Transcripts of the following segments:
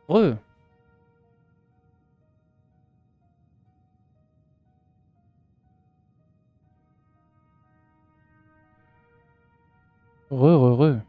Re. Re.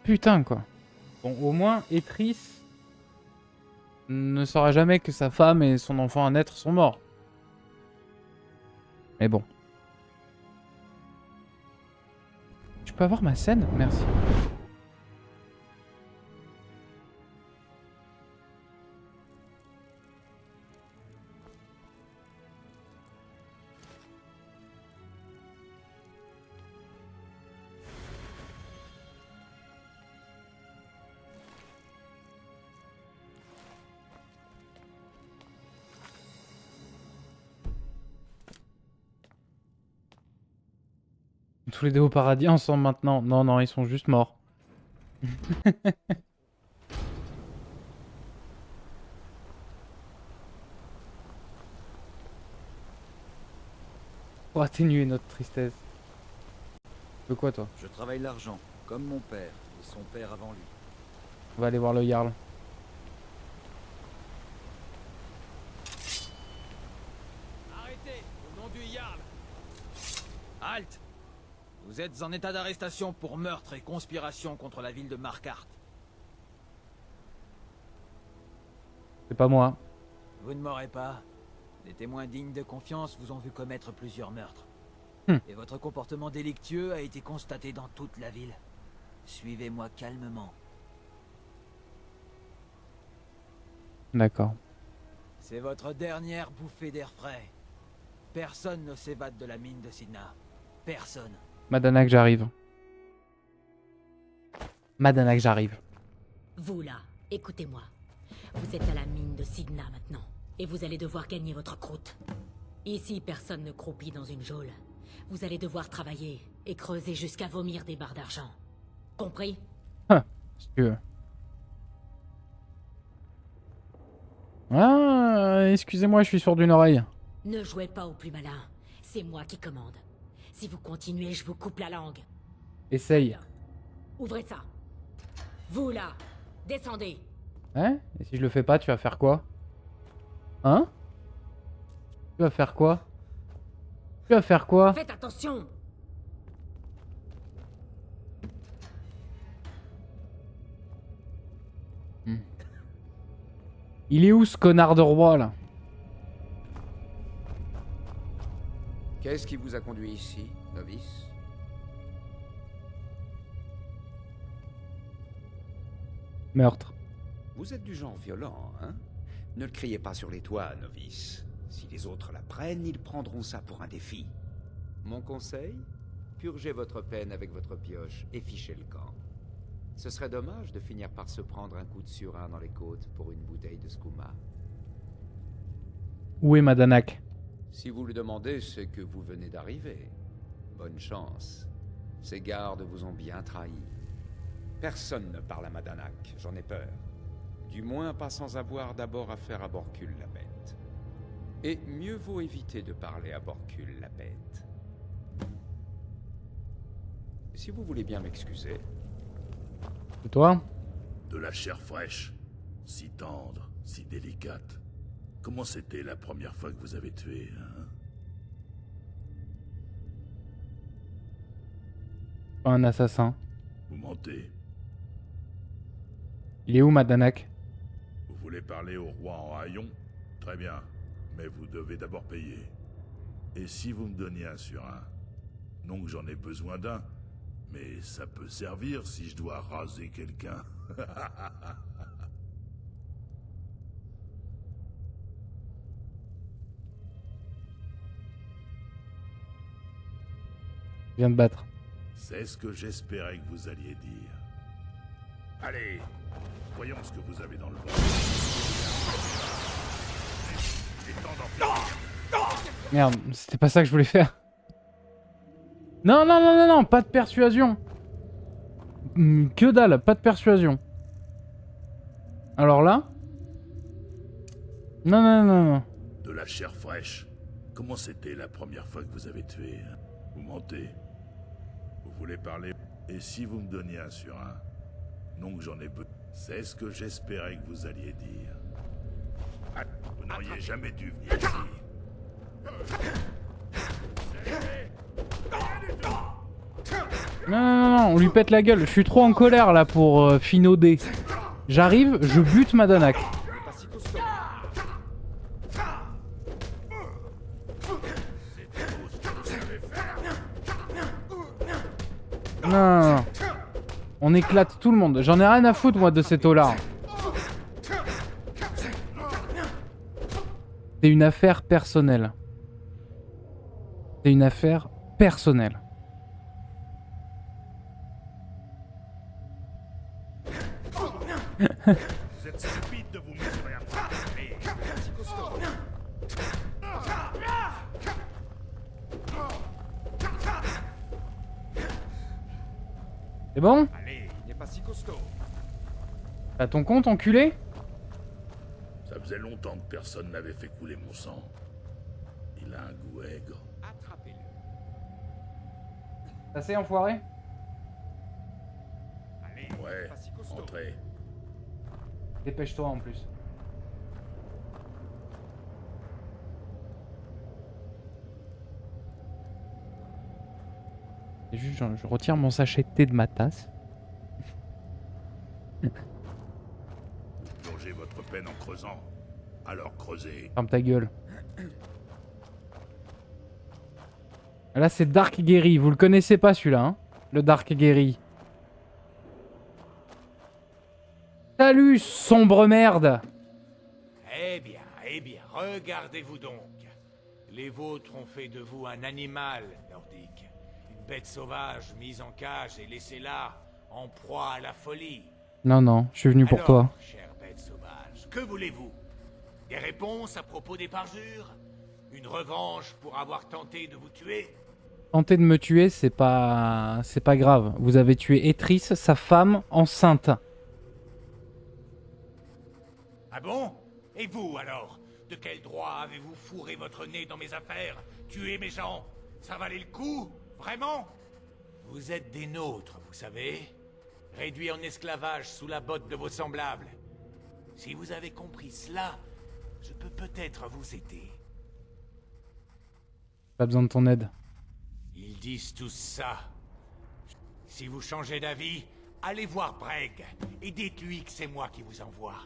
Putain, quoi. Bon, au moins, Etris ne saura jamais que sa femme et son enfant à naître sont morts. Mais bon. Tu peux avoir ma scène? Merci. Tous les deux au paradis ensemble maintenant. Non, non, ils sont juste morts. Pour atténuer notre tristesse. De quoi, toi? Je travaille l'argent, comme mon père et son père avant lui. On va aller voir le Jarl. Arrêtez, au nom du Jarl. Halte. Vous êtes en état d'arrestation pour meurtre et conspiration contre la ville de Markarth. C'est pas moi. Vous ne m'aurez pas. Des témoins dignes de confiance vous ont vu commettre plusieurs meurtres. Et votre comportement délictueux a été constaté dans toute la ville. Suivez-moi calmement. D'accord. C'est votre dernière bouffée d'air frais. Personne ne s'évade de la mine de Sidna. Personne. Madanak, j'arrive. Madanak, j'arrive. Vous là, écoutez-moi. Vous êtes à la mine de Sidna maintenant. Et vous allez devoir gagner votre croûte. Ici, personne ne croupit dans une geôle. Vous allez devoir travailler et creuser jusqu'à vomir des barres d'argent. Compris? Si tu veux. Ah, excusez-moi, je suis sourd d'une oreille. Ne jouez pas au plus malin. C'est moi qui commande. Si vous continuez, je vous coupe la langue. Essaye. Bien. Ouvrez ça. Vous là, descendez. Hein? Et si je le fais pas, tu vas faire quoi? Hein? Tu vas faire quoi? Tu vas faire quoi? Faites attention. Il est où ce connard de roi là? Qu'est-ce qui vous a conduit ici, novice? Meurtre. Vous êtes du genre violent, hein? Ne le criez pas sur les toits, novice. Si les autres la prennent, ils prendront ça pour un défi. Mon conseil? Purgez votre peine avec votre pioche et fichez le camp. Ce serait dommage de finir par se prendre un coup de surin dans les côtes pour une bouteille de skouma. Où est Madanak? Si vous le demandez, c'est que vous venez d'arriver. Bonne chance. Ces gardes vous ont bien trahi. Personne ne parle à Madanak, j'en ai peur. Du moins pas sans avoir d'abord affaire à Borkul la bête. Et mieux vaut éviter de parler à Borkul la bête. Si vous voulez bien m'excuser. C'est toi? De la chair fraîche, si tendre, si délicate. Comment c'était la première fois que vous avez tué, hein? Pas un assassin. Vous mentez. Il est où Madanak? Vous voulez parler au roi en haillons? Très bien, mais vous devez d'abord payer. Et si vous me donniez un surin? Non que j'en ai besoin d'un, mais ça peut servir si je dois raser quelqu'un. Je viens de battre. C'est ce que j'espérais que vous alliez dire. Allez, voyons ce que vous avez dans le ventre. Il est temps d'en finir. Merde, c'était pas ça que je voulais faire. Non, non, non, non, non, pas de persuasion. Que dalle, pas de persuasion. Alors là? Non, non, non, non. De la chair fraîche. Comment c'était la première fois que vous avez tué? Vous mentez. Vous voulez parler? Et si vous me donniez un sur un? Non que j'en ai besoin. C'est ce que j'espérais que vous alliez dire. Ah, vous n'auriez jamais dû venir ici. Non, non, non, on lui pète la gueule. Je suis trop en colère là pour finauder. J'arrive, je bute Madanak. Non, non, non. On éclate tout le monde. J'en ai rien à foutre moi de cet olard. C'est une affaire personnelle. C'est une affaire personnelle. Vous êtes stupide de vous mesurer à moi. Allez. C'est bon? Allez, il n'est pas si costaud. T'as ton compte, enculé? Ça faisait longtemps que personne n'avait fait couler mon sang. Il a un goût aigre. Attrapez-le. Ça c'est enfoiré? Allez, Ouais, pas si costaud. entrez. Dépêche-toi en plus. Et juste, je retire mon sachet de thé de ma tasse. Vous plongez votre peine en creusant. Alors creusez. Ferme ta gueule. Là c'est Dark Gary, vous le connaissez pas celui-là, hein? Le Dark Gary. Salut, sombre merde! Eh bien, regardez-vous donc. Les vôtres ont fait de vous un animal nordique. Une bête sauvage mise en cage et laissée là, en proie à la folie. Non, non, je suis venu pour Alors, toi. chère bête sauvage, que voulez-vous? Des réponses à propos des parjures? Une revanche pour avoir tenté de vous tuer? Tenter de me tuer, c'est pas grave. Vous avez tué Etris, sa femme, enceinte. Ah bon? Et vous alors? De quel droit avez-vous fourré votre nez dans mes affaires? Tuer mes gens? Ça valait le coup? Vraiment? Vous êtes des nôtres, vous savez? Réduits en esclavage sous la botte de vos semblables. Si vous avez compris cela, je peux peut-être vous aider. Pas besoin de ton aide. Ils disent tous ça. Si vous changez d'avis, allez voir Breg et dites-lui que c'est moi qui vous envoie.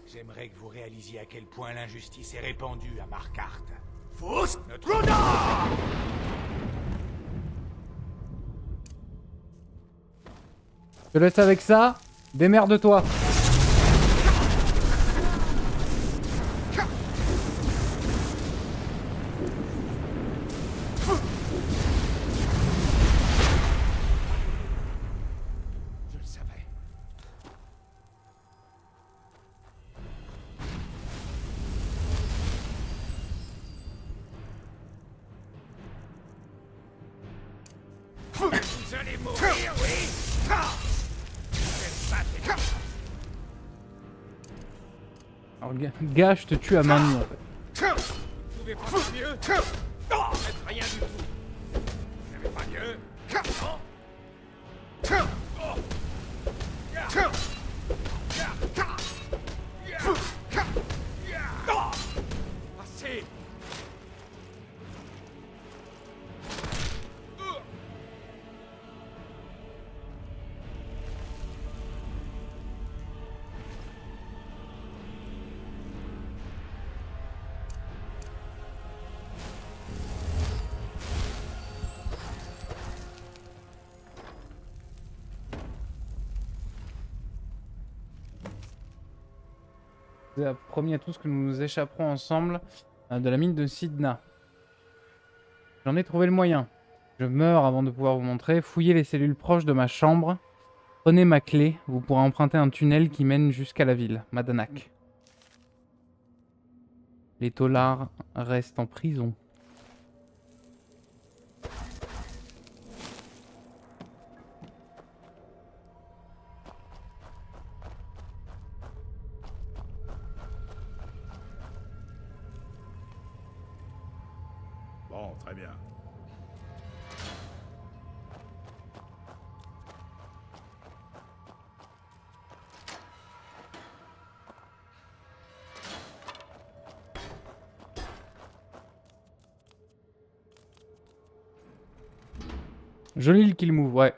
J'aimerais que vous réalisiez à quel point l'injustice est répandue à Markarth. Fausse notre... Je te laisse avec ça. Démerde-toi. Je le savais. Vous allez mourir, oui? Alors, gars, je te tue à main nue, en fait. Vous pouvez pas faire mieux? Faites rien du tout. Vous n'avez pas mieux? Non? Assez. Promis à tous que nous nous échapperons ensemble de la mine de Sidna. J'en ai trouvé le moyen. Je meurs avant de pouvoir vous montrer. Fouillez les cellules proches de ma chambre. Prenez ma clé. Vous pourrez emprunter un tunnel qui mène jusqu'à la ville, Madanak. Les taulards restent en prison. Bon, très bien. Joli le kill move, ouais.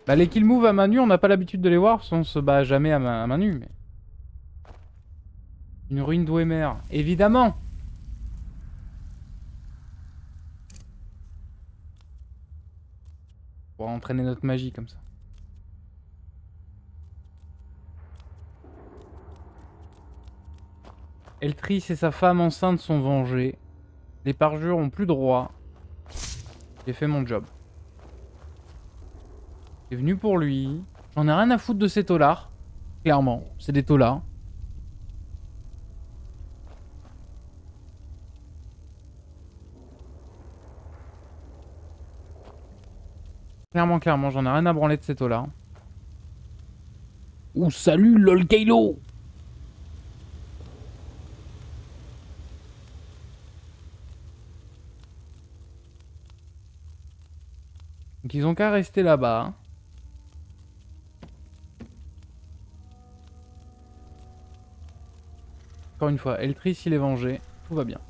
Bah les kill moves à main nue, on n'a pas l'habitude de les voir parce qu'on se bat jamais à main nue. Mais... Une ruine d'Ouémer, évidemment. Pour entraîner notre magie comme ça. Eltrys et sa femme enceinte sont vengés. Les parjures ont plus droit. J'ai fait mon job. C'est venu pour lui. J'en ai rien à foutre de ces taulards. Clairement, c'est des taulards. Clairement, j'en ai rien à branler de ces taulards. Ouh, salut lol Kylo. Donc ils ont qu'à rester là-bas. Hein. Encore une fois, Eltrys il est vengé. Tout va bien.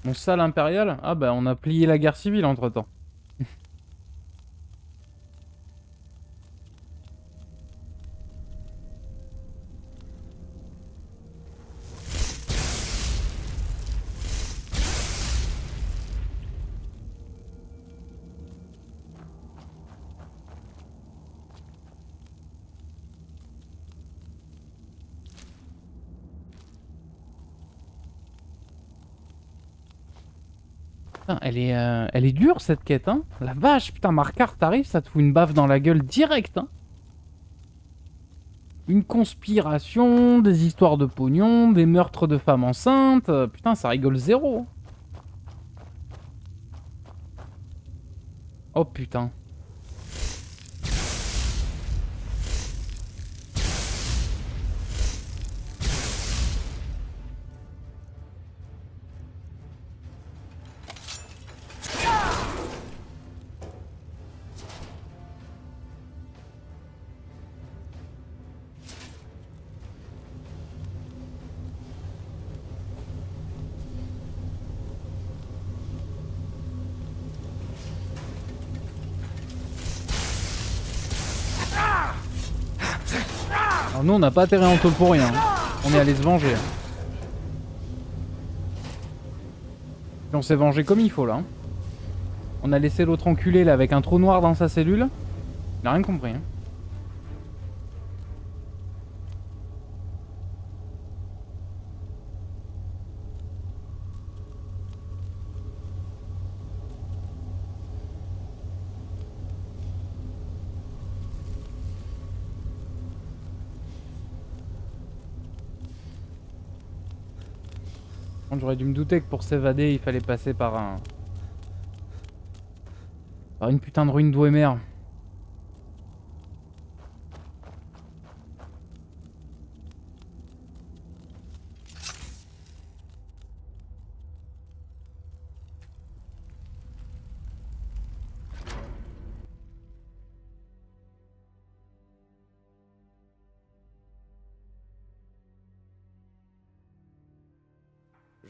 Mon sale impérial? Ah bah on a plié la guerre civile entre temps. Putain, elle est dure cette quête, hein. La vache, putain, Marquard, t'arrives, ça te fout une baffe dans la gueule direct, hein. Une conspiration, des histoires de pognon, des meurtres de femmes enceintes. Putain, ça rigole zéro. Oh putain. Alors nous on n'a pas atterri en taule pour rien. On est allé se venger. Et on s'est vengé comme il faut là. On a laissé l'autre enculé là avec un trou noir dans sa cellule. Il a rien compris. Hein. J'aurais dû me douter que pour s'évader, il fallait passer par un... par une putain de ruine d'Ouémer.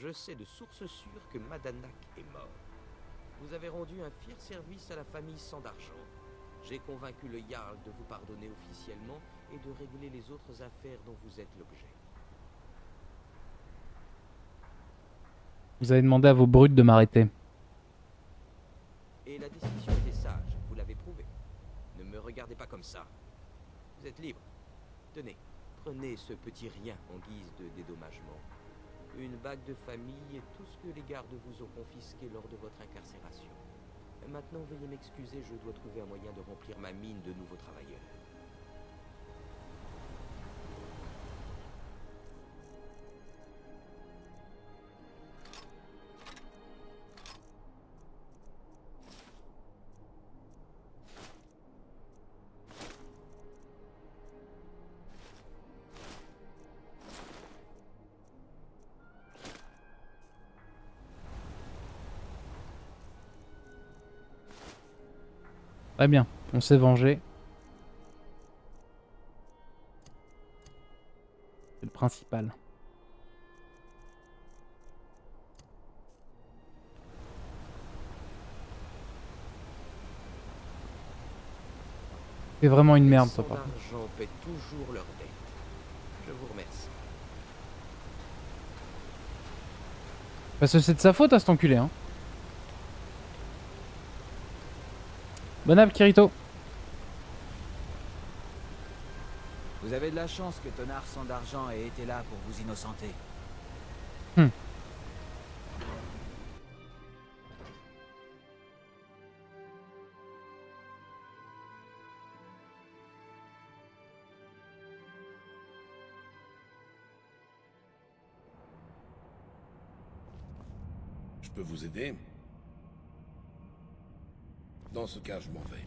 Je sais de source sûre que Madanak est mort. Vous avez rendu un fier service à la famille sans d'argent. J'ai convaincu le Jarl de vous pardonner officiellement et de régler les autres affaires dont vous êtes l'objet. Vous avez demandé à vos brutes de m'arrêter. Et la décision était sage, vous l'avez prouvé. Ne me regardez pas comme ça. Vous êtes libre. Tenez, prenez ce petit rien en guise de dédommagement. une bague de famille et tout ce que les gardes vous ont confisqué lors de votre incarcération. Maintenant, veuillez m'excuser, je dois trouver un moyen de remplir ma mine de nouveaux travailleurs. Très bien, on s'est vengé. C'est le principal. C'est vraiment une merde, toi, Les par contre. sans-argent paient toujours leurs dettes. Je vous remercie. Parce que c'est de sa faute à cet enculé, hein. Bon app, Kirito. Vous avez de la chance que Tonard sans d'argent ait été là pour vous innocenter. Je peux vous aider? Dans ce cas, je m'en vais.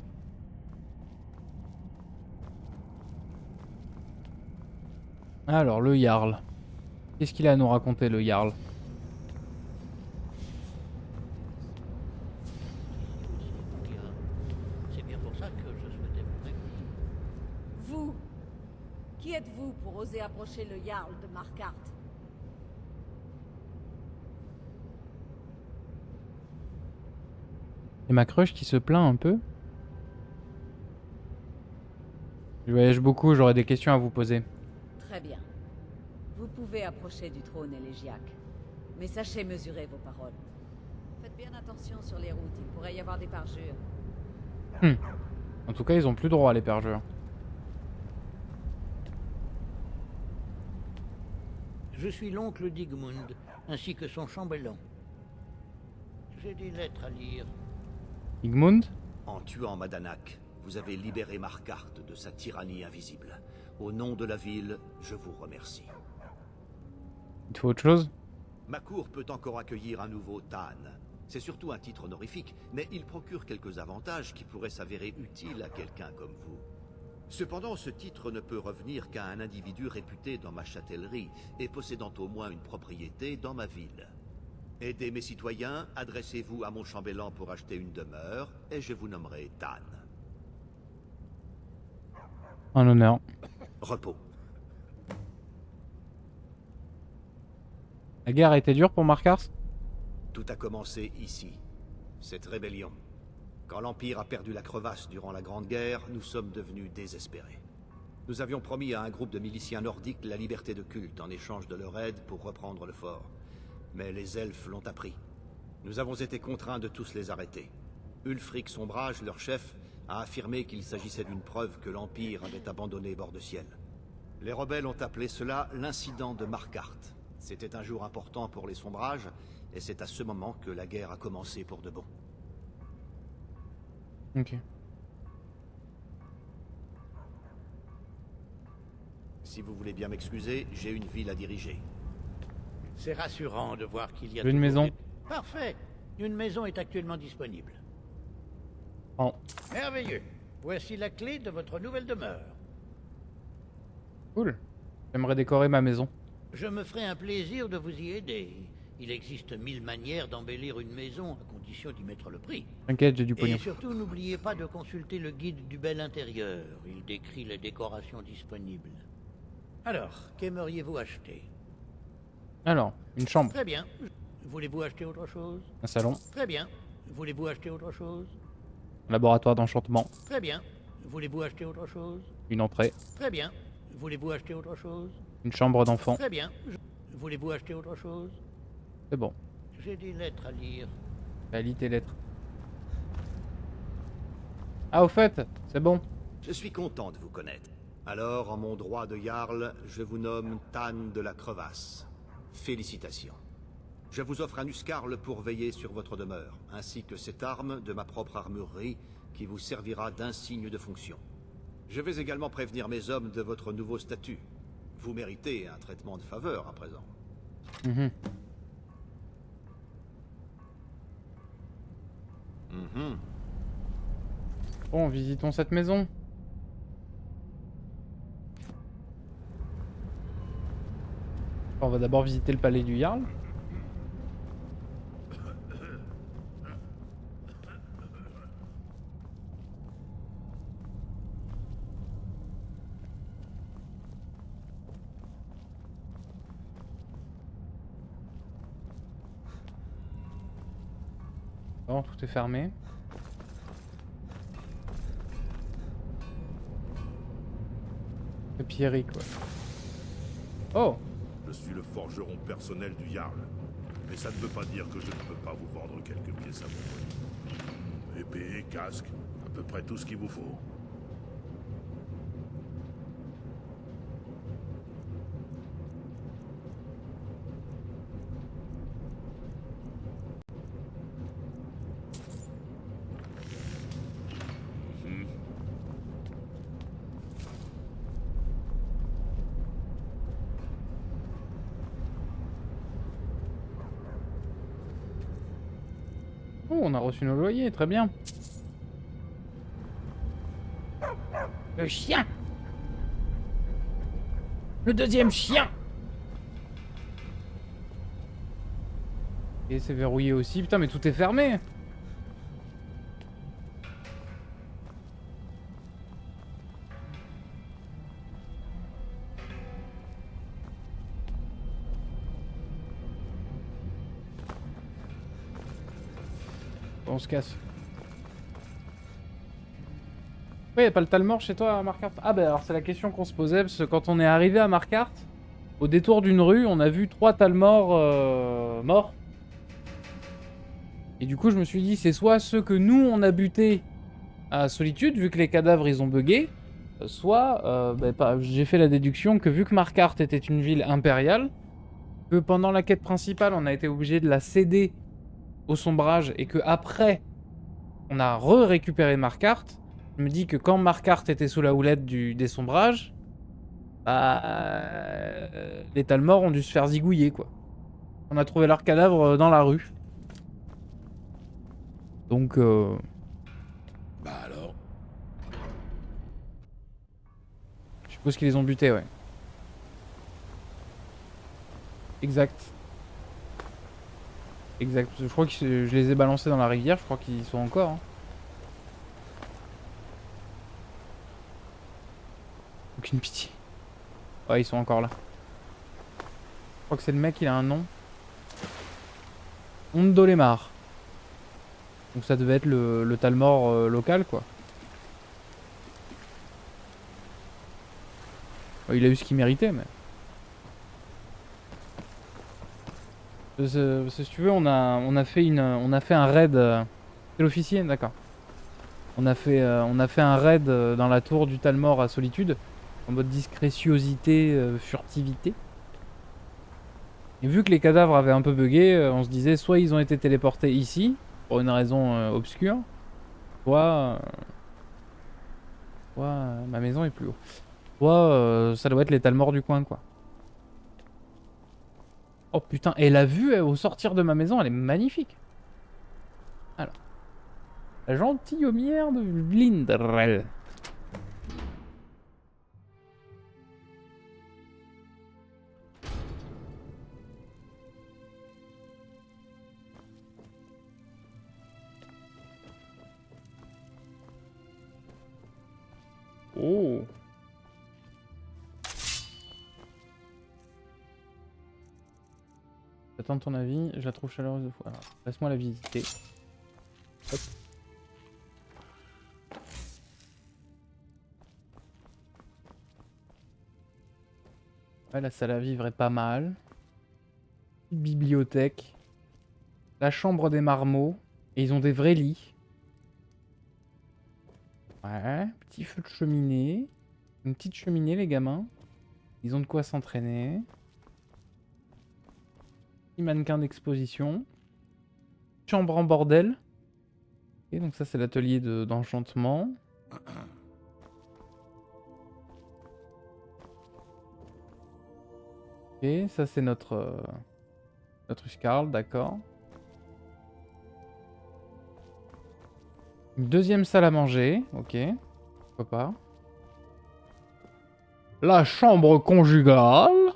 Alors, le Jarl. Qu'est-ce qu'il a à nous raconter, le Jarl? C'est bien pour ça que je souhaitais vous prévenir. Vous, qui êtes-vous pour oser approcher le Jarl de Markarth? Et ma crush qui se plaint un peu. Je voyage beaucoup, j'aurais des questions à vous poser. Très bien. Vous pouvez approcher du trône élégiaque. Mais sachez mesurer vos paroles. Faites bien attention sur les routes, il pourrait y avoir des parjures. En tout cas, ils ont plus droit à l'hébergeur. Je suis l'oncle d'Igmund, ainsi que son chambellan. J'ai des lettres à lire. Igmund? En tuant Madanak, vous avez libéré Markarth de sa tyrannie invisible. Au nom de la ville, je vous remercie. Il te faut autre chose? Ma cour peut encore accueillir un nouveau Tan. C'est surtout un titre honorifique, mais il procure quelques avantages qui pourraient s'avérer utiles à quelqu'un comme vous. Cependant, ce titre ne peut revenir qu'à un individu réputé dans ma châtellerie et possédant au moins une propriété dans ma ville. Aidez mes citoyens, adressez-vous à mon chambellan pour acheter une demeure, et je vous nommerai Tan. Un honneur. Repos. La guerre a été dure pour Markarth? Tout a commencé ici. Cette rébellion. Quand l'Empire a perdu la crevasse durant la Grande Guerre, nous sommes devenus désespérés. Nous avions promis à un groupe de miliciens nordiques la liberté de culte en échange de leur aide pour reprendre le fort. Mais les elfes l'ont appris. Nous avons été contraints de tous les arrêter. Ulfric Sombrage, leur chef, a affirmé qu'il s'agissait d'une preuve que l'Empire avait abandonné Bord-de-Ciel. Les rebelles ont appelé cela l'incident de Markarth. C'était un jour important pour les Sombrages, et c'est à ce moment que la guerre a commencé pour de bon. Ok. Si vous voulez bien m'excuser, j'ai une ville à diriger. C'est rassurant de voir qu'il y a... Une toujours maison. Parfait. Une maison est actuellement disponible. Oh. Merveilleux. Voici la clé de votre nouvelle demeure. Cool. J'aimerais décorer ma maison. Je me ferai un plaisir de vous y aider. Il existe 1000 manières d'embellir une maison, à condition d'y mettre le prix. T'inquiète, j'ai du pognon. Et surtout, n'oubliez pas de consulter le guide du bel intérieur. Il décrit les décorations disponibles. Alors, qu'aimeriez-vous acheter? Alors, une chambre, Très bien. Voulez-vous acheter autre chose? un salon, Très bien. Voulez-vous acheter autre chose? un laboratoire d'enchantement, Très bien. Voulez-vous acheter autre chose? une entrée, Très bien. Voulez-vous acheter autre chose? une chambre d'enfant. Très bien. Voulez-vous acheter autre chose? C'est bon. J'ai des lettres à lire. Lis tes lettres. Ah, au fait, c'est bon. Je suis content de vous connaître. Alors, en mon droit de Jarl, je vous nomme Tan de la Crevasse. Félicitations. Je vous offre un Uscarle pour veiller sur votre demeure, ainsi que cette arme de ma propre armurerie qui vous servira d'insigne de fonction. Je vais également prévenir mes hommes de votre nouveau statut. Vous méritez un traitement de faveur à présent. Bon, visitons cette maison. On va d'abord visiter le palais du Jarl. Bon, tout est fermé. Pierrick, ouais. Oh! Je suis le forgeron personnel du Jarl. Mais ça ne veut pas dire que je ne peux pas vous vendre quelques pièces à monter. Épée, casque, à peu près tout ce qu'il vous faut. Oh, on a reçu nos loyers, très bien. Le chien! Le deuxième chien! Et c'est verrouillé aussi. Putain, mais tout est fermé! On se casse. Ouais, y'a pas le Talmor chez toi à Markarth? Ah bah alors c'est la question qu'on se posait, parce que quand on est arrivé à Markarth, au détour d'une rue, on a vu 3 Talmor morts. Et du coup je me suis dit, c'est soit ceux que nous on a butés à Solitude, vu que les cadavres ils ont bugué, soit j'ai fait la déduction que vu que Markarth était une ville impériale, que pendant la quête principale on a été obligé de la céder au sombrage et que après on a récupéré Markarth. Je me dis que quand Markarth était sous la houlette des sombrages, les Talmor ont dû se faire zigouiller quoi. On a trouvé leurs cadavres dans la rue. Donc Bah alors? je suppose qu'ils les ont butés, ouais. Exact. Exact. Je crois que je les ai balancés dans la rivière, je crois qu'ils y sont encore. Hein. Aucune pitié. Ouais, ils sont encore là. Je crois que c'est le mec, il a un nom. Ondolemar. Donc ça devait être le Talmor local, quoi. Il a eu ce qu'il méritait, mais... Si tu veux, on a fait un raid... C'est l'officier, d'accord. On a fait un raid dans la tour du Talmor à Solitude. En mode discrétiosité, furtivité. Et vu que les cadavres avaient un peu bugué, on se disait soit ils ont été téléportés ici, pour une raison obscure, soit ma maison est plus haut. Soit ça doit être les Talmor du coin, quoi. Oh putain, et la vue au sortir de ma maison, elle est magnifique. Alors. La gentilhommière de Vlindrel. Oh. J'attends ton avis, je la trouve chaleureuse de fois. Laisse-moi la visiter. Hop. Ouais, la salle à vivre est pas mal. Petite bibliothèque. La chambre des marmots. Et ils ont des vrais lits. Ouais, petit feu de cheminée. Une petite cheminée, les gamins. Ils ont de quoi s'entraîner. Petit mannequin d'exposition. Chambre en bordel. Et donc ça c'est l'atelier d'enchantement. Et ça c'est notre Scarl, d'accord. Une deuxième salle à manger, ok. Pourquoi pas. La chambre conjugale.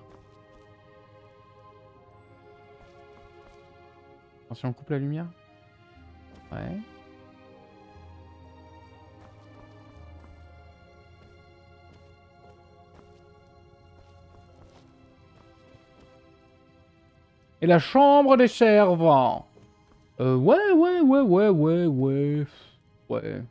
Attention, on coupe la lumière. Ouais. Et la chambre des servants. Ouais. Ouais.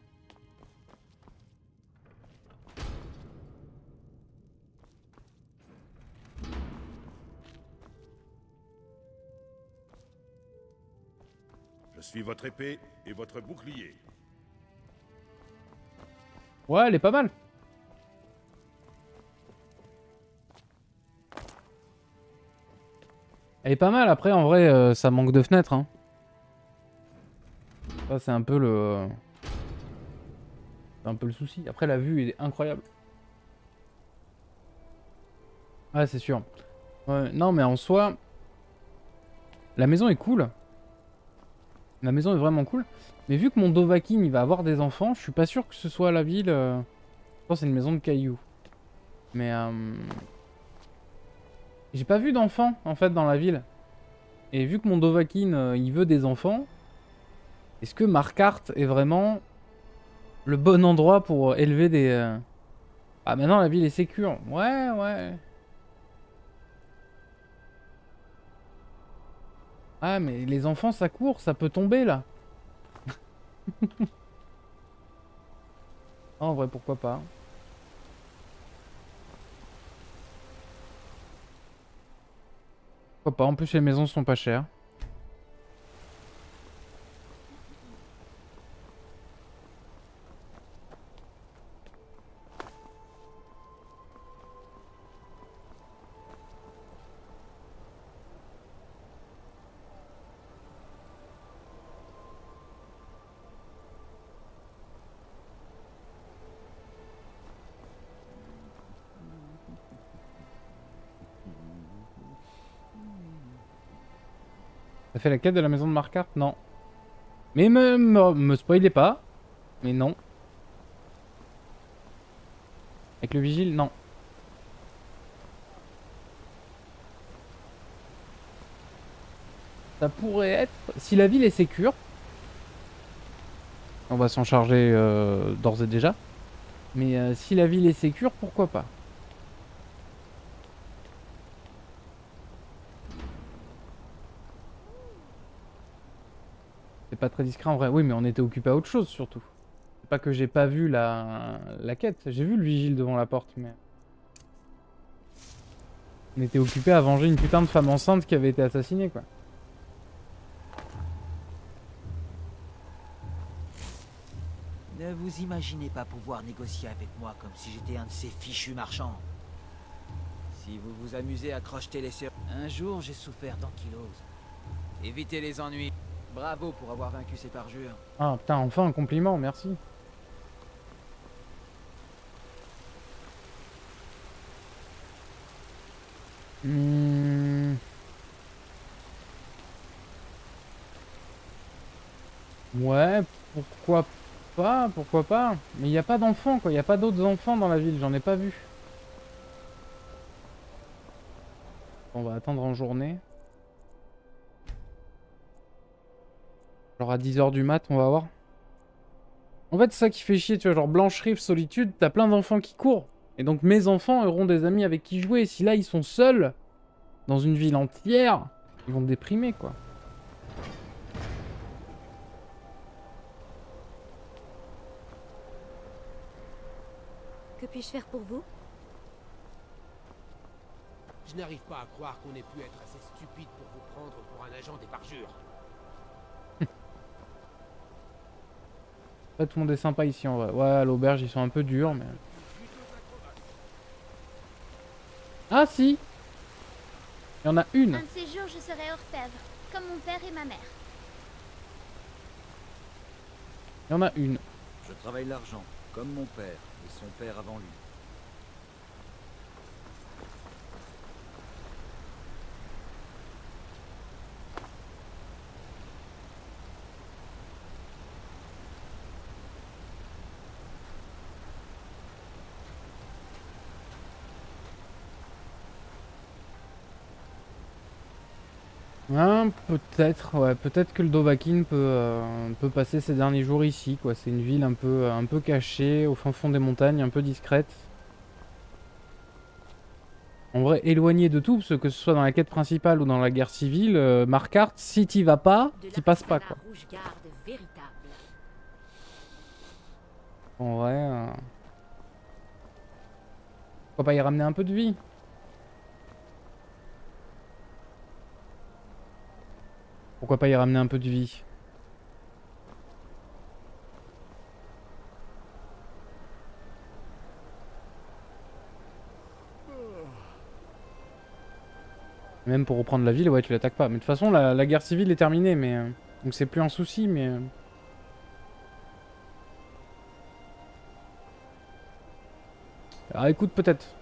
Je suis votre épée et votre bouclier. Ouais, elle est pas mal. Elle est pas mal, après en vrai ça manque de fenêtres hein. Ça c'est un peu le... C'est un peu le souci. Après la vue est incroyable. Ouais c'est sûr. Ouais, non mais en soi... La maison est cool. La maison est vraiment cool. Mais vu que mon Dovahkiin il va avoir des enfants, je suis pas sûr que ce soit la ville... Je pense que c'est une maison de cailloux. Mais j'ai pas vu d'enfants en fait dans la ville. Et vu que mon Dovahkiin il veut des enfants, est-ce que Markarth est vraiment le bon endroit pour élever des... Ah maintenant la ville est sécure. Ouais. Ah mais les enfants ça court, ça peut tomber là. En vrai pourquoi pas. Pourquoi pas, en plus les maisons sont pas chères. T'as fait la quête de la maison de Markarth? Non. Mais me spoilez pas. Mais non. Avec le vigile? Non. Ça pourrait être... Si la ville est sécure. On va s'en charger d'ores et déjà. Mais si la ville est sécure, pourquoi pas? C'est pas très discret en vrai. Oui, mais on était occupé à autre chose surtout. C'est pas que j'ai pas vu la quête. J'ai vu le vigile devant la porte, mais... On était occupé à venger une putain de femme enceinte qui avait été assassinée, quoi. Ne vous imaginez pas pouvoir négocier avec moi comme si j'étais un de ces fichus marchands. Si vous vous amusez à crocheter les serrures... Un jour, j'ai souffert d'ankylose. Évitez les ennuis. Bravo pour avoir vaincu ces parjures. Ah putain, enfin un compliment, merci. Ouais, pourquoi pas. Mais il n'y a pas d'enfants, quoi. Il n'y a pas d'autres enfants dans la ville, j'en ai pas vu. On va attendre en journée. Genre à 10 h du mat, on va voir. En fait, c'est ça qui fait chier, tu vois. Genre Blanche Rive, Solitude, t'as plein d'enfants qui courent. Et donc mes enfants auront des amis avec qui jouer. Et si là, ils sont seuls, dans une ville entière, ils vont déprimer, quoi. Que puis-je faire pour vous? Je n'arrive pas à croire qu'on ait pu être assez stupide pour vous prendre pour un agent des parjures. Tout le monde est sympa ici en vrai. Ouais, à l'auberge ils sont un peu durs mais... Ah si! Il y en a une. Un de ces jours, je serai orfèvre, comme mon père et ma mère. Il y en a une. Je travaille l'argent, comme mon père et son père avant lui. Hein, peut-être, ouais, peut-être que le Dovahkiin peut passer ses derniers jours ici, quoi. C'est une ville un peu cachée, au fin fond des montagnes, un peu discrète. En vrai, éloignée de tout, parce que ce soit dans la quête principale ou dans la guerre civile, Markarth, si t'y vas pas, t'y passes pas, quoi. En vrai... Pourquoi pas y ramener un peu de vie? Pourquoi pas y ramener un peu de vie? Même pour reprendre la ville, ouais, tu l'attaques pas. Mais de toute façon, la guerre civile est terminée, mais... donc c'est plus un souci, mais... Alors écoute, peut-être.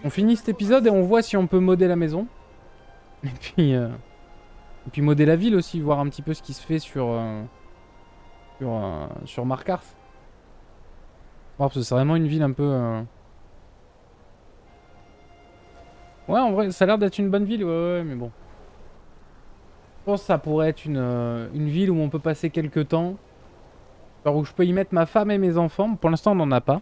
On finit cet épisode et on voit si on peut modder la maison. Et puis modder la ville aussi, voir un petit peu ce qui se fait sur Markarth. Ouais, parce que c'est vraiment une ville un peu... Ouais, en vrai, ça a l'air d'être une bonne ville, ouais, mais bon. Je pense que ça pourrait être une ville où on peut passer quelques temps. Alors où je peux y mettre ma femme et mes enfants. Pour l'instant, on n'en a pas.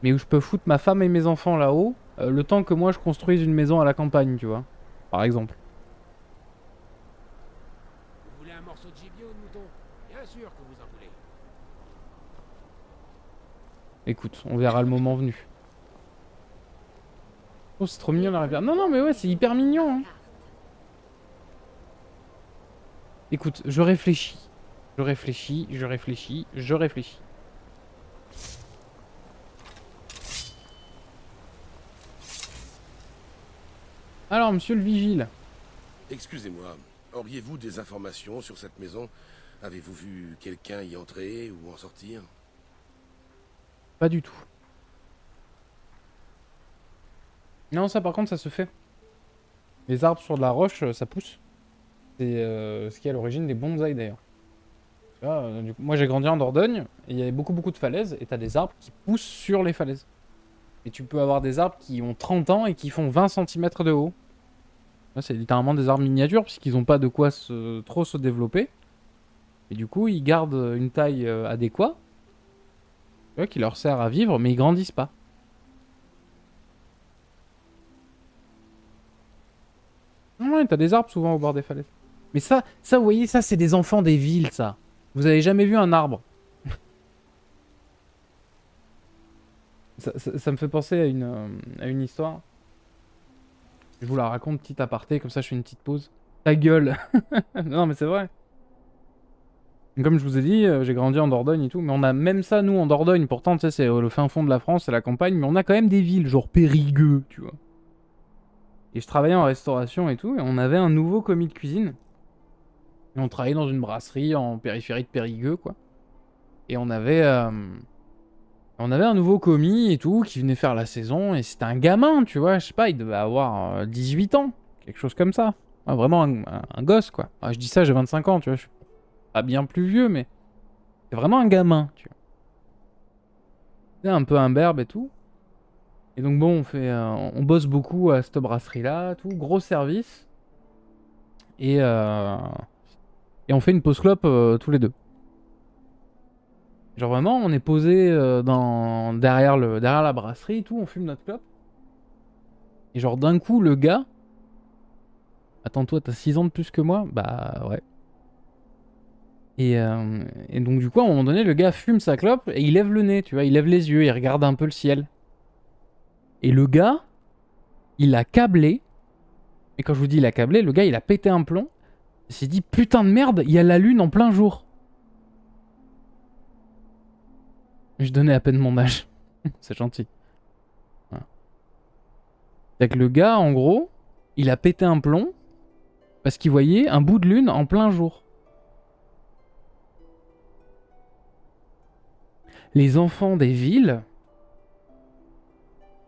Mais où je peux foutre ma femme et mes enfants là-haut. Le temps que moi, je construise une maison à la campagne, tu vois. Par exemple. Vous voulez un morceau de gibier ou de mouton? Bien sûr que vous en voulez. Écoute, on verra le moment venu. Oh, c'est trop mignon la rivière. Non, non, mais ouais, c'est hyper mignon. Hein. Écoute, je réfléchis. Je réfléchis, je réfléchis, je réfléchis. Alors, monsieur le vigile. Excusez-moi, auriez-vous des informations sur cette maison? Avez-vous vu quelqu'un y entrer ou en sortir? Pas du tout. Non, ça par contre, ça se fait. Les arbres sur de la roche, ça pousse. C'est ce qui est à l'origine des bonsaïs d'ailleurs. Moi j'ai grandi en Dordogne, et il y avait beaucoup de falaises, et t'as des arbres qui poussent sur les falaises. Et tu peux avoir des arbres qui ont 30 ans et qui font 20 cm de haut. Là, c'est littéralement des arbres miniatures, puisqu'ils n'ont pas de quoi trop se développer. Et du coup, ils gardent une taille adéquate, qui leur sert à vivre, mais ils grandissent pas. Ouais, t'as des arbres souvent au bord des falaises. Mais ça, vous voyez, ça c'est des enfants des villes, ça. Vous avez jamais vu un arbre? ça me fait penser à une histoire. Je vous la raconte, petit aparté, comme ça je fais une petite pause. Ta gueule. Non mais c'est vrai. Comme je vous ai dit, j'ai grandi en Dordogne et tout, mais on a même ça nous en Dordogne. Pourtant, tu sais, c'est le fin fond de la France, c'est la campagne, mais on a quand même des villes, genre Périgueux, tu vois. Et je travaillais en restauration et tout, et on avait un nouveau commis de cuisine. Et on travaillait dans une brasserie en périphérie de Périgueux, quoi. Et on avait un nouveau commis et tout, qui venait faire la saison, et c'était un gamin, tu vois, je sais pas, il devait avoir 18 ans, quelque chose comme ça. Ouais, vraiment un gosse, quoi. Ah, je dis ça, j'ai 25 ans, tu vois, je suis pas bien plus vieux, mais c'est vraiment un gamin, tu vois. C'est un peu imberbe et tout. Et donc bon, on bosse beaucoup à cette brasserie-là, tout, gros service. Et on fait une pause clope tous les deux. Genre vraiment, on est posé derrière la brasserie et tout, on fume notre clope. Et genre d'un coup, le gars... Attends, toi, t'as 6 ans de plus que moi? Bah ouais. Et donc du coup, à un moment donné, le gars fume sa clope et il lève le nez, tu vois, il lève les yeux, il regarde un peu le ciel. Et le gars, il a câblé. Et quand je vous dis il a câblé, le gars, il a pété un plomb. Il s'est dit, putain de merde, il y a la lune en plein jour. Je donnais à peine mon âge. C'est gentil. Voilà. C'est que le gars, en gros, il a pété un plomb parce qu'il voyait un bout de lune en plein jour. Les enfants des villes,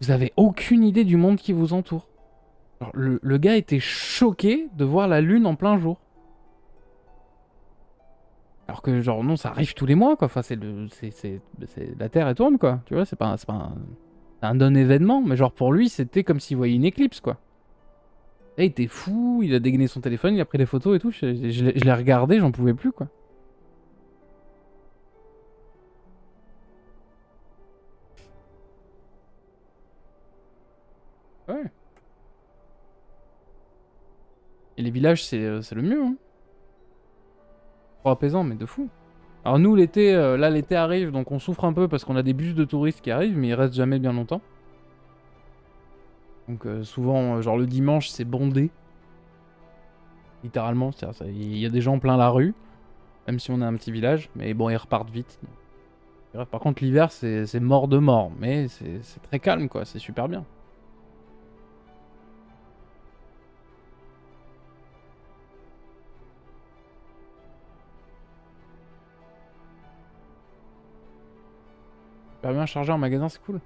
vous avez aucune idée du monde qui vous entoure. Alors, le gars était choqué de voir la lune en plein jour. Alors que genre non, ça arrive tous les mois quoi. Enfin la Terre elle tourne quoi. Tu vois, c'est pas un non-événement, mais genre pour lui c'était comme s'il voyait une éclipse quoi. Et il était fou, il a dégainé son téléphone, il a pris des photos et tout. Je l'ai regardé, j'en pouvais plus quoi. Ouais. Et les villages, c'est le mieux. Hein. Trop apaisant, mais de fou. Alors nous, l'été, là, l'été arrive, donc on souffre un peu parce qu'on a des bus de touristes qui arrivent, mais ils restent jamais bien longtemps. Donc souvent, genre le dimanche, c'est bondé. Littéralement, il y a des gens plein la rue, même si on a un petit village, mais bon, ils repartent vite. Bref, par contre, l'hiver, c'est mort de mort, mais c'est très calme, quoi, c'est super bien. Super bien chargé en magasin, c'est cool.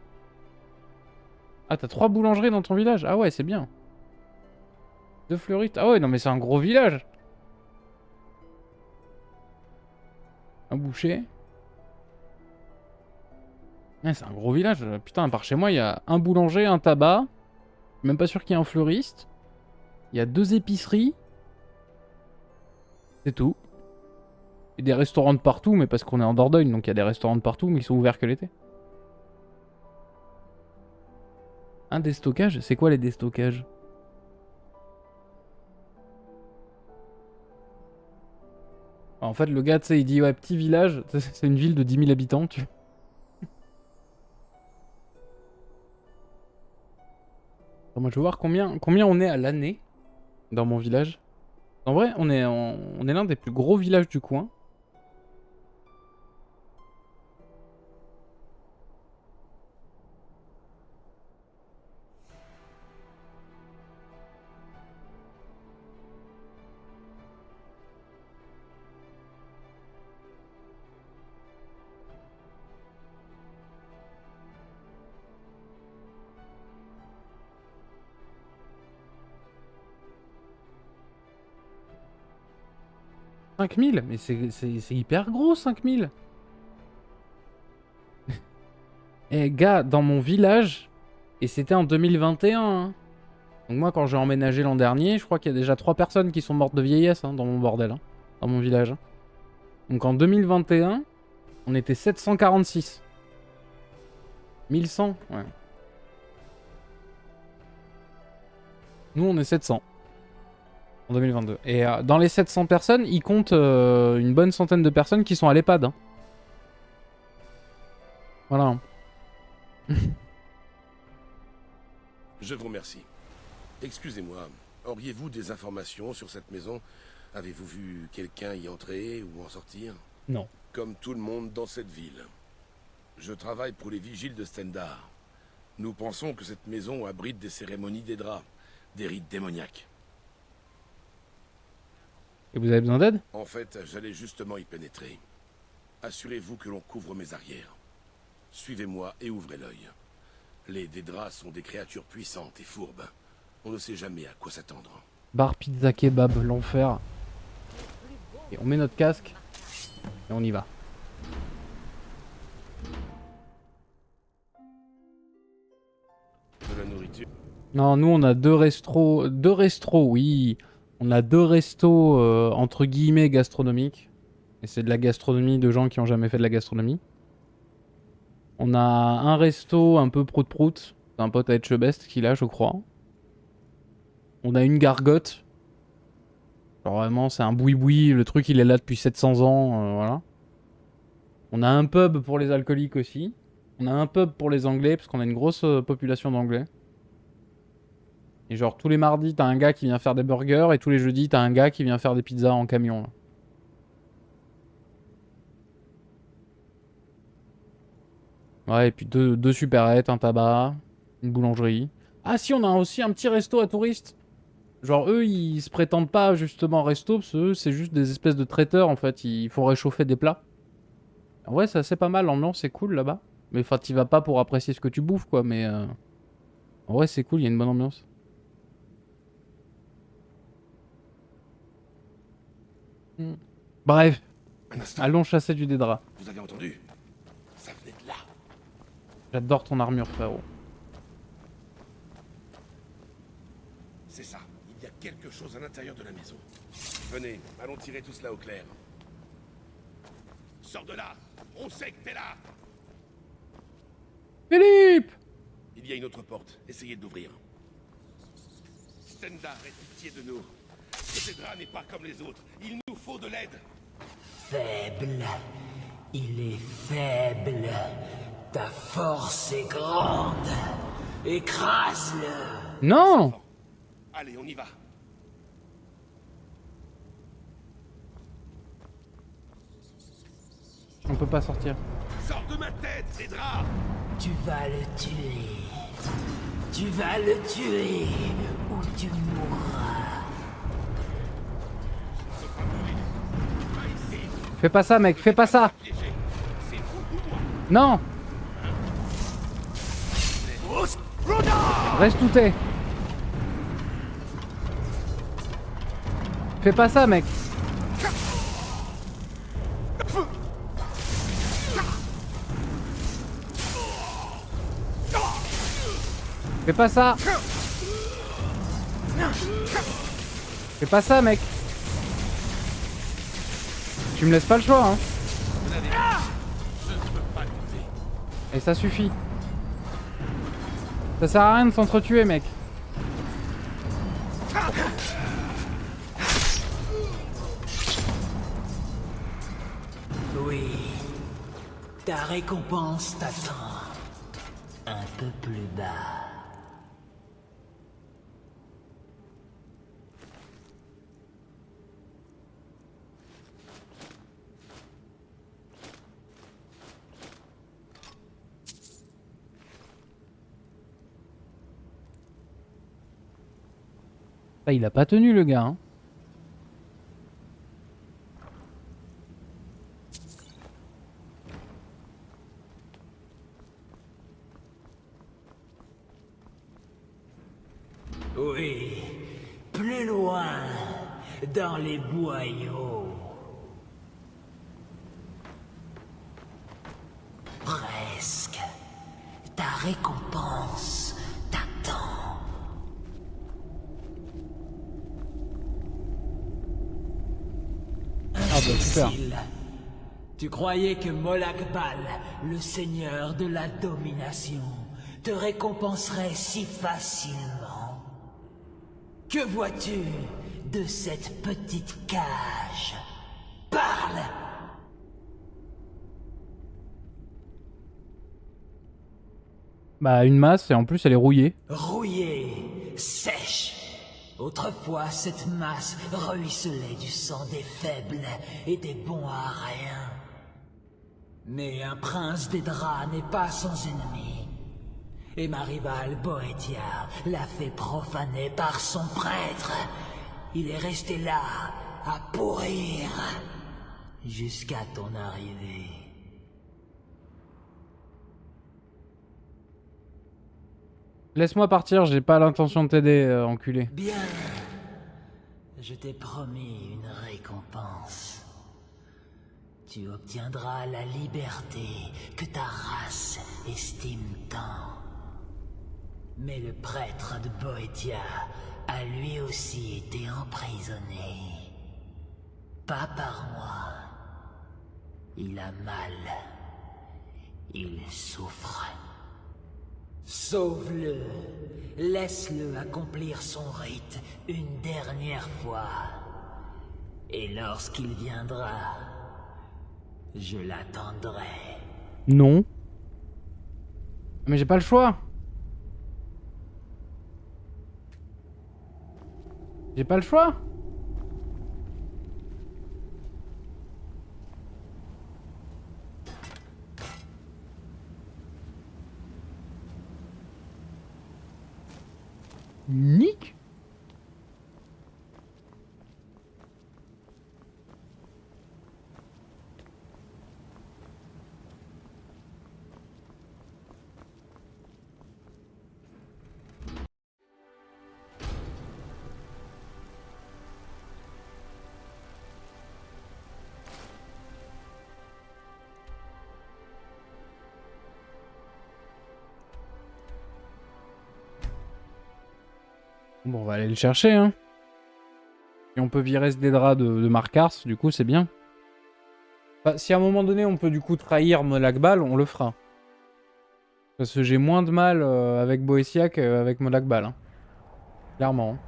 Ah, t'as 3 boulangeries dans ton village? Ah ouais, c'est bien. 2 fleuristes. Ah ouais, non mais c'est un gros village. Un boucher. Ouais, c'est un gros village. Putain, par chez moi, il y a un boulanger, un tabac. Même pas sûr qu'il y ait un fleuriste. Il y a 2 épiceries. C'est tout. Et des restaurants de partout, mais parce qu'on est en Dordogne, donc il y a des restaurants de partout, mais ils sont ouverts que l'été. Un déstockage? C'est quoi les déstockages? En fait, le gars, tu sais, il dit ouais, petit village, c'est une ville de 10 000 habitants, tu vois. Moi, je veux voir combien on est à l'année dans mon village. En vrai, on est l'un des plus gros villages du coin. « 5000 ! Mais c'est hyper gros, 5000 ! Eh gars, dans mon village, et c'était en 2021, hein. Donc moi, quand j'ai emménagé l'an dernier, je crois qu'il y a déjà 3 personnes qui sont mortes de vieillesse hein, dans mon bordel, hein, dans mon village. Hein. Donc en 2021, on était 746. 1100, ouais. Nous, on est 700. En 2022. Et dans les 700 personnes, ils comptent une bonne centaine de personnes qui sont à l'EHPAD. Hein. Voilà. Je vous remercie. Excusez-moi, auriez-vous des informations sur cette maison? Avez-vous vu quelqu'un y entrer ou en sortir? Non. Comme tout le monde dans cette ville. Je travaille pour les vigiles de Stendar. Nous pensons que cette maison abrite des cérémonies des draps, des rites démoniaques. Et vous avez besoin d'aide? En fait, j'allais justement y pénétrer. Assurez-vous que l'on couvre mes arrières. Suivez-moi et ouvrez l'œil. Les Dédras sont des créatures puissantes et fourbes. On ne sait jamais à quoi s'attendre. Bar pizza kebab, l'enfer. Et on met notre casque et on y va. De la nourriture. Non, nous on a 2 restos. 2 restos, oui. On a 2 restos entre guillemets gastronomiques. Et c'est de la gastronomie de gens qui ont jamais fait de la gastronomie. On a un resto un peu prout-prout. C'est un pote à Etchebest qui l'a, je crois. On a une gargote. Alors vraiment, c'est un boui-boui. Le truc, il est là depuis 700 ans. Voilà. On a un pub pour les alcooliques aussi. On a un pub pour les anglais, parce qu'on a une grosse population d'anglais. Et genre, tous les mardis, t'as un gars qui vient faire des burgers. Et tous les jeudis, t'as un gars qui vient faire des pizzas en camion. Là. Ouais, et puis 2 supérettes, un tabac, une boulangerie. Ah si, on a aussi un petit resto à touristes. Genre eux, ils se prétendent pas justement resto, parce que eux, c'est juste des espèces de traiteurs en fait. Il faut réchauffer des plats. En vrai, c'est assez pas mal, l'ambiance c'est cool là-bas. Mais enfin, t'y vas pas pour apprécier ce que tu bouffes quoi, mais... En vrai, c'est cool, il y a une bonne ambiance. Bref, allons chasser du Dédra. Vous avez entendu? Ça venait de là. J'adore ton armure, frérot. C'est ça. Il y a quelque chose à l'intérieur de la maison. Venez, allons tirer tout cela au clair. Sors de là. On sait que t'es là. Philippe! Il y a une autre porte. Essayez de l'ouvrir. Stendarr ait pitié de nous. Ce Dédra n'est pas comme les autres. Il nous faut de l'aide. Faible. Il est faible. Ta force est grande. Écrase-le. Non! Allez, on y va. On peut pas sortir. Sors de ma tête, Dédra! Tu vas le tuer. Tu vas le tuer ou tu mourras. Fais pas ça, mec, fais pas ça! Non! Reste où t'es! Fais pas ça, mec! Fais pas ça! Fais pas ça, mec! Tu me laisses pas le choix, hein! Et ça suffit. Ça sert à rien de s'entretuer, mec. Oui. Ta récompense t'attend. Un peu plus bas. Ah, il a pas tenu le gars, hein. Oui, plus loin, dans les boyaux. Presque. Ta récompense t'attend. Ah bah super. Tu croyais que Molakbal, le seigneur de la domination, te récompenserait si facilement? Que vois-tu de cette petite cage? Parle! Bah une masse et en plus elle est rouillée. Rouillée, sèche. Autrefois, cette masse ruisselait du sang des faibles et des bons à rien. Mais un prince des draps n'est pas sans ennemi. Et ma rivale Boetia l'a fait profaner par son prêtre. Il est resté là, à pourrir, jusqu'à ton arrivée. Laisse-moi partir, j'ai pas l'intention de t'aider, enculé. Bien. Je t'ai promis une récompense. Tu obtiendras la liberté que ta race estime tant. Mais le prêtre de Boetia a lui aussi été emprisonné. Pas par moi. Il a mal. Il souffre. Sauve-le. Laisse-le accomplir son rite une dernière fois. Et lorsqu'il viendra, je l'attendrai. Non. Mais j'ai pas le choix. J'ai pas le choix. Nick. Bon, on va aller le chercher, hein. Et on peut virer ce Daedra de Markars, du coup, c'est bien. Enfin, si à un moment donné, on peut du coup trahir Molag Bal, on le fera. Parce que j'ai moins de mal avec Boessia qu'avec Molag Bal. Hein. Clairement. Hein.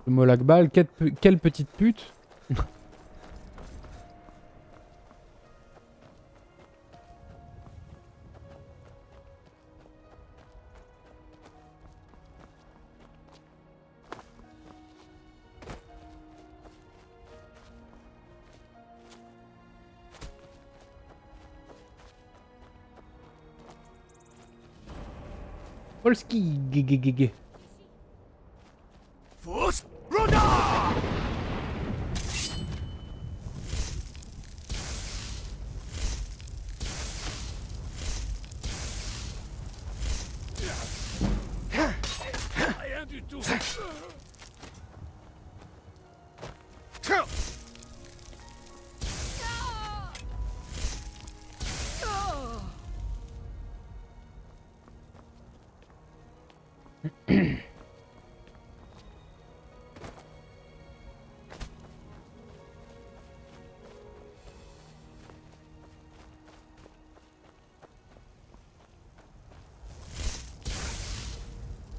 Le Molag Bal, quelle petite pute. Polski, gégégégé. Fos Roda! Rien du tout.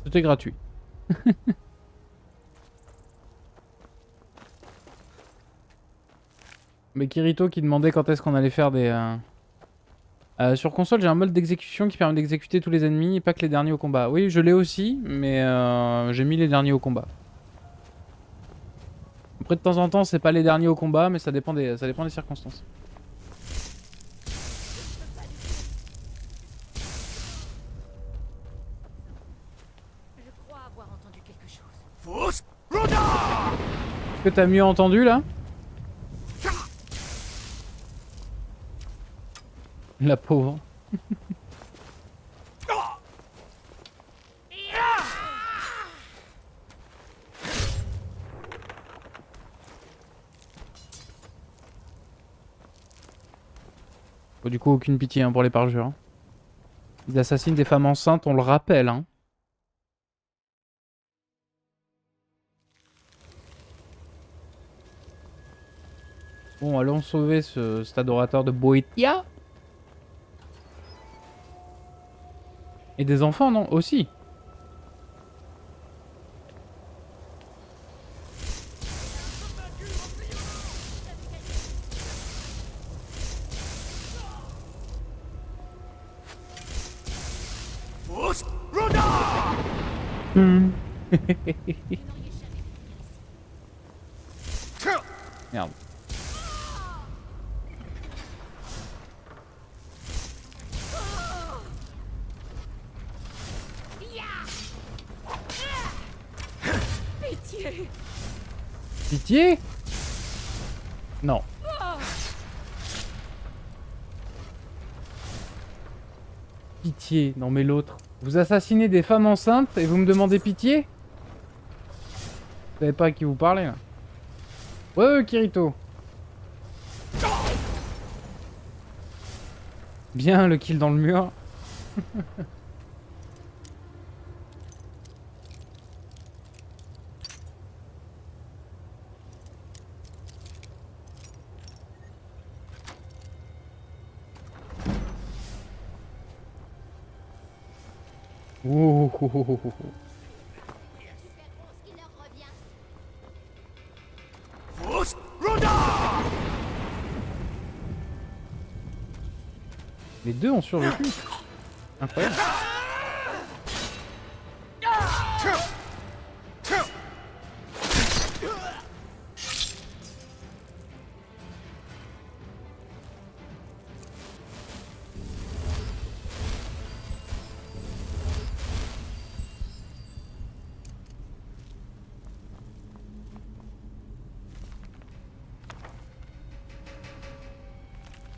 Tout est gratuit. Mais Kirito qui demandait quand est-ce qu'on allait faire des... sur console, j'ai un mode d'exécution qui permet d'exécuter tous les ennemis et pas que les derniers au combat. Oui, je l'ai aussi, mais j'ai mis les derniers au combat. Après, de temps en temps, c'est pas les derniers au combat, mais ça dépend des circonstances. Je crois avoir entendu quelque chose. Fos Roda! Est-ce que t'as mieux entendu, là? La pauvre. Bon, du coup, aucune pitié hein, pour les parjures. Hein. Ils assassinent des femmes enceintes, on le rappelle. Hein. Bon, allons sauver cet adorateur de Boetia. Et des enfants, non? Aussi. Fos Roda! Merde. Pitié! Pitié? Non. Pitié, non mais l'autre. Vous assassinez des femmes enceintes et vous me demandez pitié? Vous savez pas à qui vous parlez là? Ouais, Kirito. Bien le kill dans le mur. Oh, oh, oh, oh, oh. Fos Roda! Les deux ont survécu. Incroyable.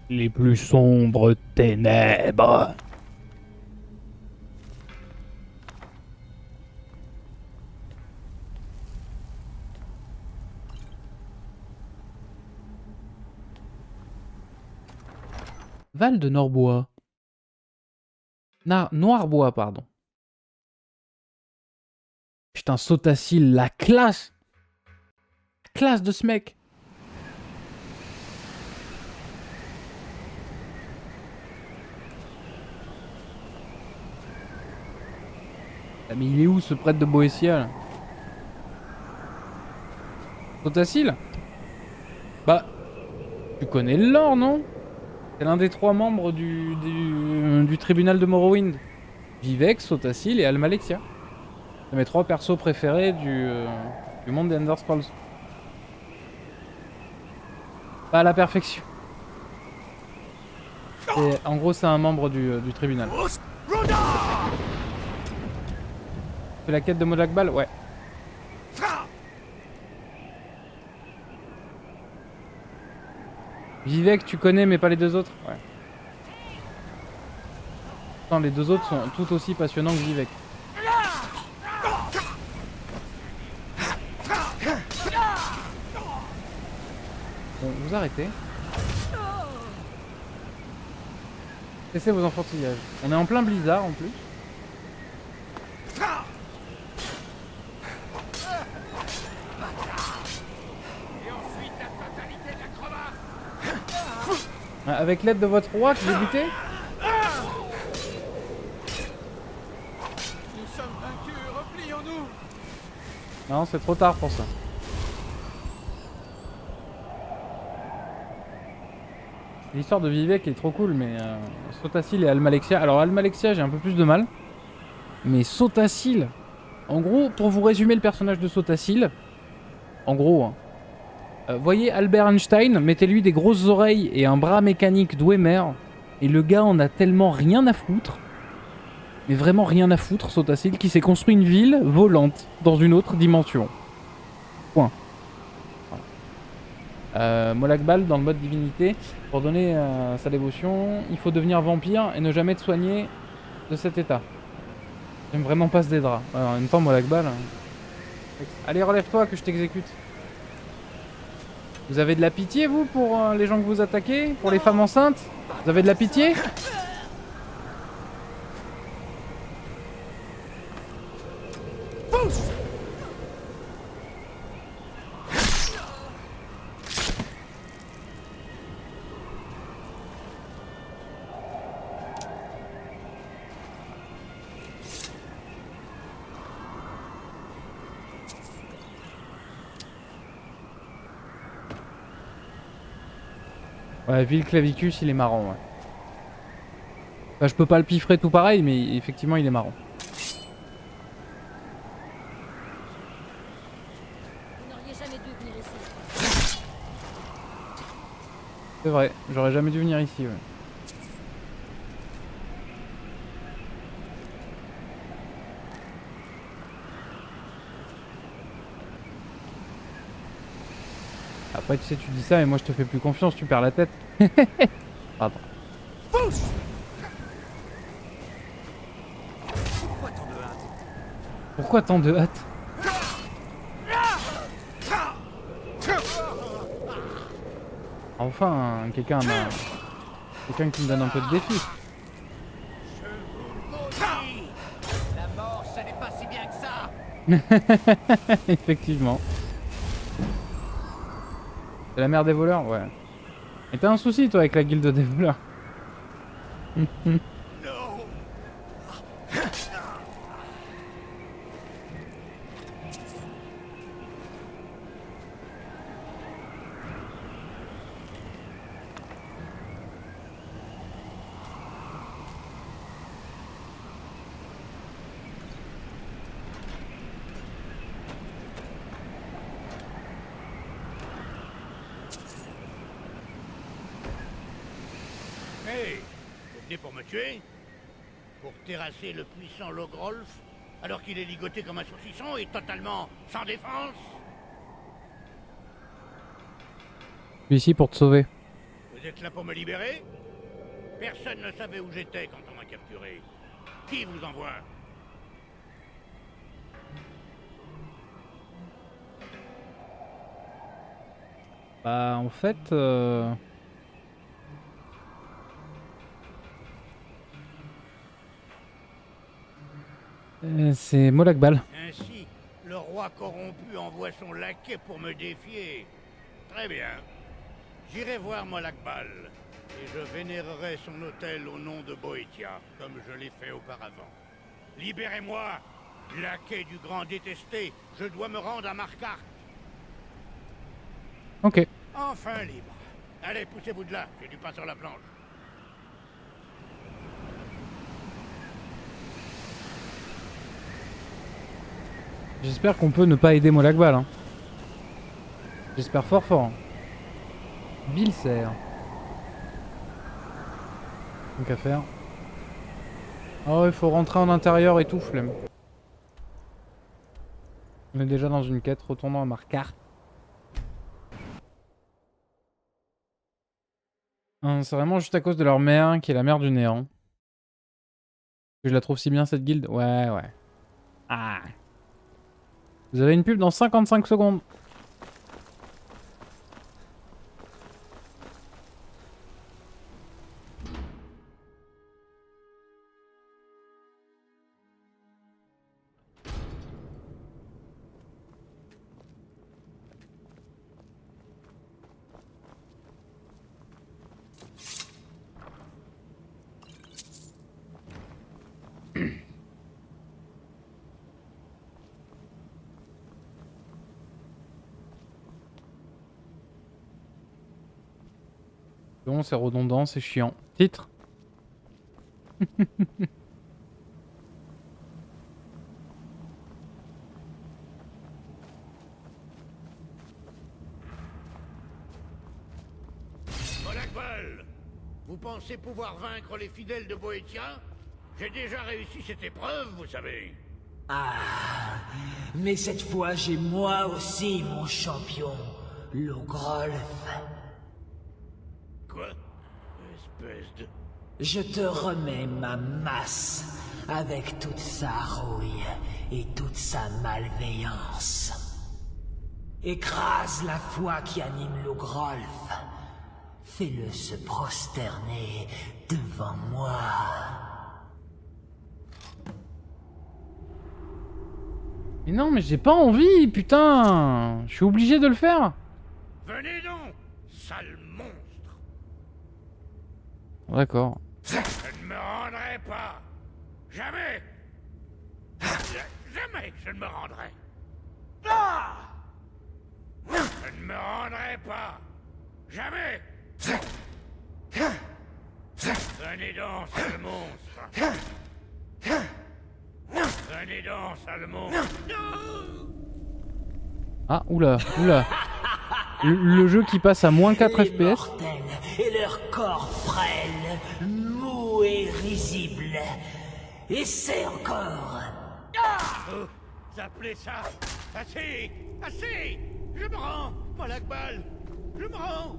Les plus sombres ténèbres. Val de Norbois. Noirbois, pardon. putain, Sotacil, la classe! La classe de ce mec! Ah, mais il est où ce prêtre de Boétia là? Sotacil? Bah, tu connais le lore, non? C'est l'un des 3 membres du tribunal de Morrowind. Vivec, Sotacil et Almalexia. C'est mes 3 persos préférés du monde des Elder Scrolls. Pas à la perfection. En gros, c'est un membre du tribunal. C'est la quête de Molag Bal? Ouais. Vivec, tu connais, mais pas les 2 autres? Ouais. Attends, les 2 autres sont tout aussi passionnants que Vivec. Bon, vous arrêtez. Laissez vos enfantillages. On est en plein blizzard en plus. Avec l'aide de votre roi que j'ai buté? Nous sommes vaincus, replions-nous. Non, c'est trop tard pour ça. L'histoire de Vivec est trop cool, mais Sotacil et Almalexia... Alors Almalexia, j'ai un peu plus de mal. Mais Sotacil... En gros, pour vous résumer le personnage de Sotacil... En gros... Hein, voyez Albert Einstein, mettez-lui des grosses oreilles et un bras mécanique Dwemer. Et le gars en a tellement rien à foutre. Mais vraiment rien à foutre, Sotacil, qui s'est construit une ville volante dans une autre dimension. Point. Molag Bal dans le mode divinité. Pour donner sa dévotion, il faut devenir vampire et ne jamais te soigner de cet état. J'aime vraiment pas ce Daedra. En même temps, Molag Bal... Allez, relève-toi que je t'exécute. Vous avez de la pitié, vous, pour les gens que vous attaquez? Pour les femmes enceintes? Vous avez de la pitié? Ouais, Ville Clavicus, il est marrant, ouais. Enfin, je peux pas le piffrer tout pareil, mais effectivement, il est marrant. Vous n'auriez jamais dû venir ici. C'est vrai, j'aurais jamais dû venir ici, ouais. Après, tu sais, tu dis ça, mais moi, je te fais plus confiance, tu perds la tête. Pardon. Pourquoi tant de hâte? Enfin, quelqu'un qui me donne un peu de défi. La mort, ce n'est pas si bien que ça. Effectivement. C'est la mère des voleurs? Ouais. Et t'as un souci, toi, avec la guilde des voleurs? Hey, vous venez pour me tuer? Pour terrasser le puissant Logrolf, alors qu'il est ligoté comme un saucisson et totalement sans défense? Je suis ici pour te sauver. Vous êtes là pour me libérer? Personne ne savait où j'étais quand on m'a capturé. Qui vous envoie? Bah, en fait... c'est Molag Bal. Ainsi, roi corrompu envoie son laquais pour me défier. Très bien. J'irai voir Molakbal, et je vénérerai son autel au nom de Boetia, comme je l'ai fait auparavant. Libérez-moi, laquais du grand détesté, je dois me rendre à Markarth. Ok. Enfin libre. Allez, poussez-vous de là, j'ai du pain sur la planche. J'espère qu'on peut ne pas aider Molakbal. Hein. J'espère fort fort. Hein. Bilser. Donc à faire. Oh, il faut rentrer en intérieur et tout, flemme. On est déjà dans une quête, retournons à Markarth. C'est vraiment juste à cause de leur mère, qui est la mère du néant. Je la trouve si bien cette guilde. Ouais, ouais. Ah. Vous avez une pub dans 55 secondes. Bon, c'est redondant, c'est chiant. Titre. Molakbal, vous pensez pouvoir vaincre les fidèles de Boetia? J'ai déjà réussi cette épreuve, vous savez. Ah, mais cette fois j'ai moi aussi mon champion, Logrolf. Quoi? Espèce de... Je te remets ma masse, avec toute sa rouille et toute sa malveillance. Écrase la foi qui anime Logrolf. Fais-le se prosterner devant moi. Mais non, mais j'ai pas envie, putain. Je suis obligé de le faire. Venez donc, sale monstre. D'accord. Je ne me rendrai pas. Jamais. Jamais je ne me rendrai. Ah! Je ne me rendrai pas. Jamais. Venez donc, sale monstre. Venez donc, sale monstre. Ah, oula, oula. Le jeu qui passe à moins 4 Les FPS. mortels et leur corps frêle, mou et risible. Et c'est encore. Vous appelez ça? Assez! Assez! Je me rends, Molakbal! Je me rends!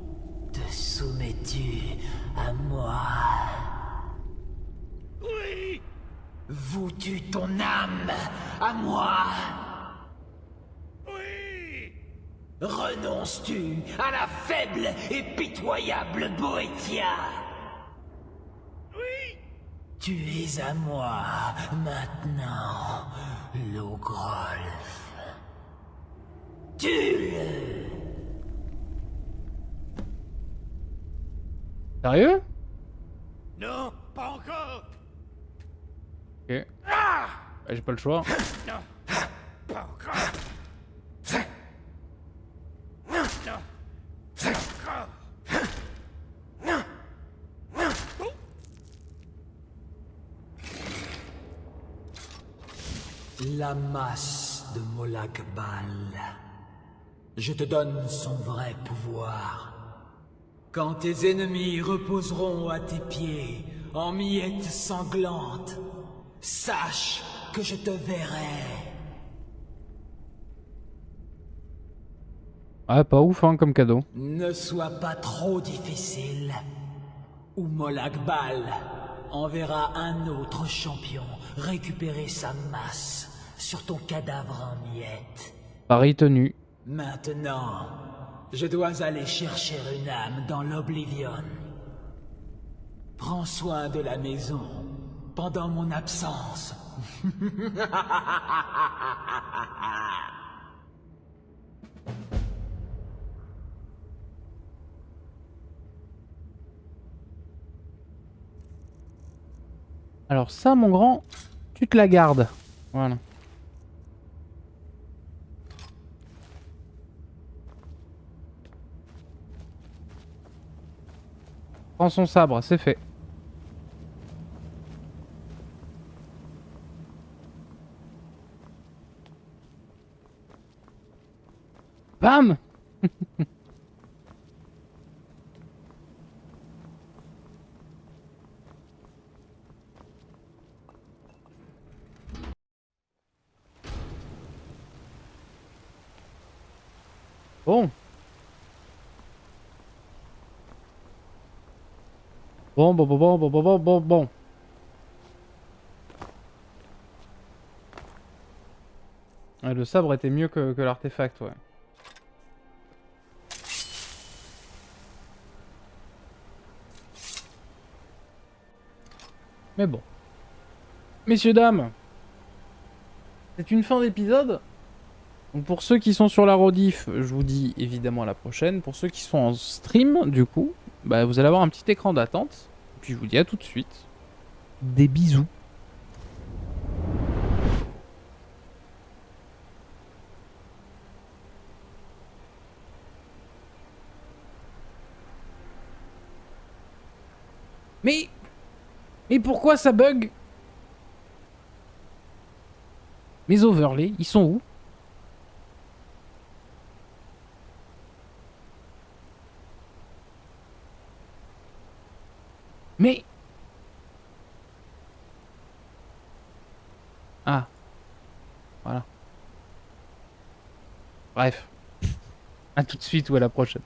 Te soumets-tu à moi? Oui! Voues-tu ton âme à moi? Oui! Renonces-tu à la faible et pitoyable Boetia? Oui! Tu es à moi maintenant, Logrolf. Tue-le! Sérieux? Non, pas encore! Ok. Ah! Bah, j'ai pas le choix. Non, pas encore! Non, pas encore! La masse de Molakbal. Je te donne son vrai pouvoir. Quand tes ennemis reposeront à tes pieds, en miettes sanglantes, sache que je te verrai. Ouais, pas ouf, hein, comme cadeau. Ne sois pas trop difficile, ou Molakbal enverra un autre champion récupérer sa masse sur ton cadavre en miettes. Paris tenu. Maintenant, je dois aller chercher une âme dans l'Oblivion. Prends soin de la maison pendant mon absence. Alors ça, mon grand, tu te la gardes. Voilà. Prends son sabre, c'est fait. Bam! Bon. Bon. Ah, le sabre était mieux que l'artefact, ouais. Mais bon. Messieurs, dames, c'est une fin d'épisode. Donc pour ceux qui sont sur la rediff, je vous dis évidemment à la prochaine. Pour ceux qui sont en stream, du coup, bah, vous allez avoir un petit écran d'attente. Et puis je vous dis à tout de suite. Des bisous. Mais pourquoi ça bug? Mes overlays, ils sont où? Mais... Ah. Voilà. Bref. À tout de suite ou à la prochaine.